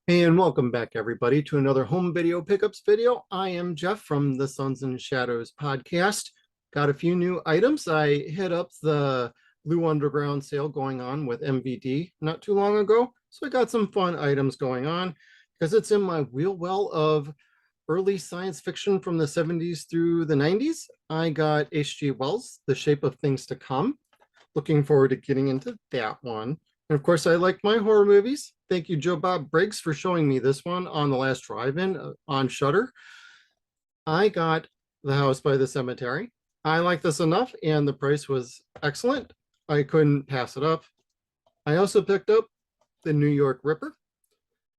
Hey, and welcome back, everybody, to another home video pickups video. I am Jeff from the Suns and Shadows podcast. Got a few new items. I hit up the Blue Underground sale going on with MVD not too long ago. So I got some fun items going on because it's in my wheel well of early science fiction from the 70s through the 90s. I got H.G. Wells, The Shape of Things to Come. Looking forward to getting into that one. And of course, I like my horror movies. Thank you, Joe Bob Briggs, for showing me this one on the last drive-in on Shudder. I got The House by the Cemetery. I like this enough, and the price was excellent. I couldn't pass it up. I also picked up the New York Ripper.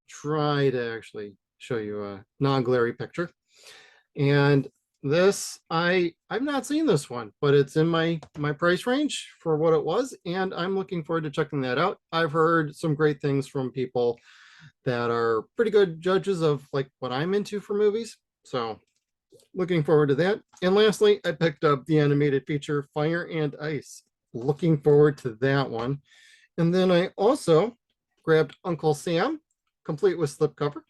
Try to actually show you a non-glary picture. And this, I've not seen this one, but it's in my price range for what it was, and I'm looking forward to checking that out. I've heard some great things from people that are pretty good judges of like what I'm into for movies, so looking forward to that. And lastly, I picked up the animated feature Fire and Ice. Looking forward to that one. And then I also grabbed Uncle Sam, complete with slipcover.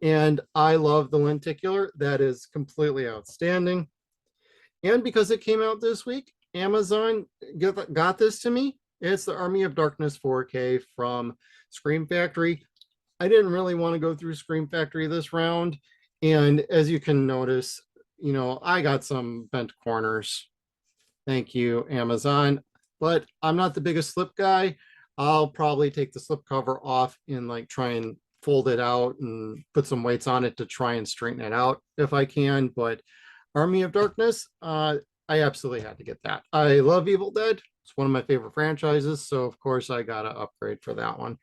And I love the lenticular. That is completely outstanding. And because it came out this week, Amazon got this to me. It's the Army of Darkness 4K from Scream Factory. I didn't really want to go through Scream Factory this round. And as you can notice, you know, I got some bent corners. Thank you, Amazon. But I'm not the biggest slip guy. I'll probably take the slip cover off and like try and fold it out and put some weights on it to try and straighten it out if I can. But Army of Darkness, I absolutely had to get that. I love Evil Dead. It's one of my favorite franchises. So of course I got to upgrade for that one.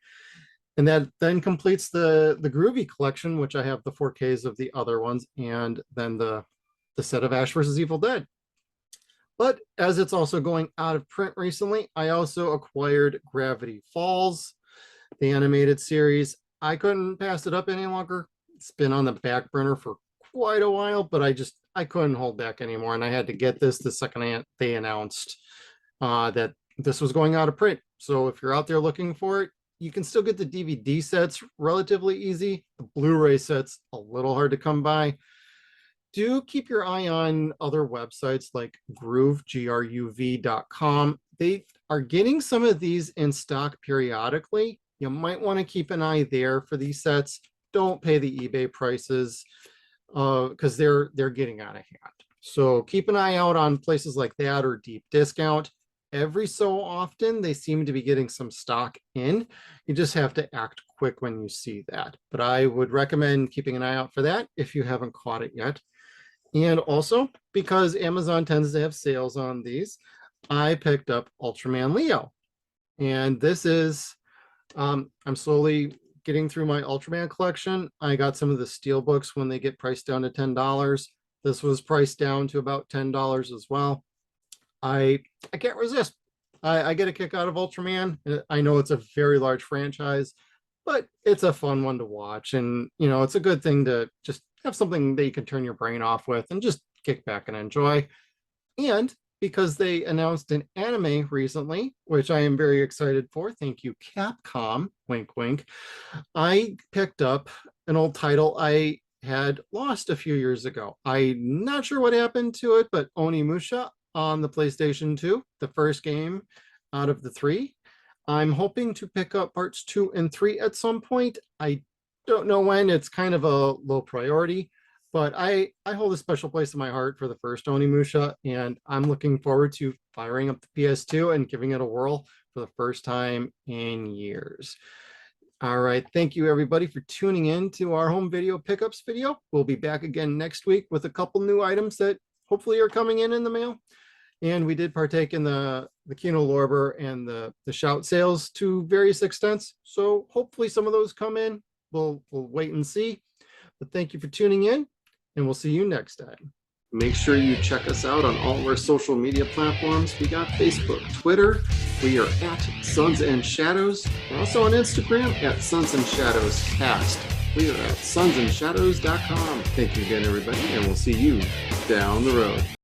And that then completes the Groovy collection, which I have the 4Ks of the other ones, and then the set of Ash vs. Evil Dead. But as it's also going out of print recently, I also acquired Gravity Falls, the animated series. I couldn't pass it up any longer. It's been on the back burner for quite a while, but I couldn't hold back anymore. And I had to get this the second they announced that this was going out of print. So if you're out there looking for it, you can still get the DVD sets relatively easy. The Blu-ray sets, a little hard to come by. Do keep your eye on other websites like Groove, GRUV.com. They are getting some of these in stock periodically. You might want to keep an eye there for these sets. Don't pay the eBay prices because they're getting out of hand. So keep an eye out on places like that or Deep Discount. Every so often, they seem to be getting some stock in. You just have to act quick when you see that. But I would recommend keeping an eye out for that if you haven't caught it yet. And also, because Amazon tends to have sales on these, I picked up Ultraman Leo. And this is I'm slowly getting through my Ultraman collection. I got some of the steel books when they get priced down to $10. This was priced down to about $10 as well. I can't resist. I get a kick out of Ultraman. I know it's a very large franchise, but it's a fun one to watch. And, you know, it's a good thing to just have something that you can turn your brain off with and just kick back and enjoy. And because they announced an anime recently, which I am very excited for. Thank you, Capcom. Wink, wink. I picked up an old title I had lost a few years ago. I'm not sure what happened to it, but Onimusha on the PlayStation 2, the first game out of the 3. I'm hoping to pick up parts 2 and 3 at some point. I don't know when. It's kind of a low priority. But I hold a special place in my heart for the first Onimusha, and I'm looking forward to firing up the PS2 and giving it a whirl for the first time in years. All right, thank you everybody for tuning in to our home video pickups video. We'll be back again next week with a couple new items that hopefully are coming in the mail. And we did partake in the Kino Lorber and the Shout sales to various extents. So hopefully some of those come in. We'll wait and see. But thank you for tuning in, and we'll see you next time. Make sure you check us out on all of our social media platforms. We got Facebook, Twitter. We are at Suns and Shadows. We're also on Instagram at Suns and Shadows Cast. We are at sunsandshadows.com. Thank you again, everybody, and we'll see you down the road.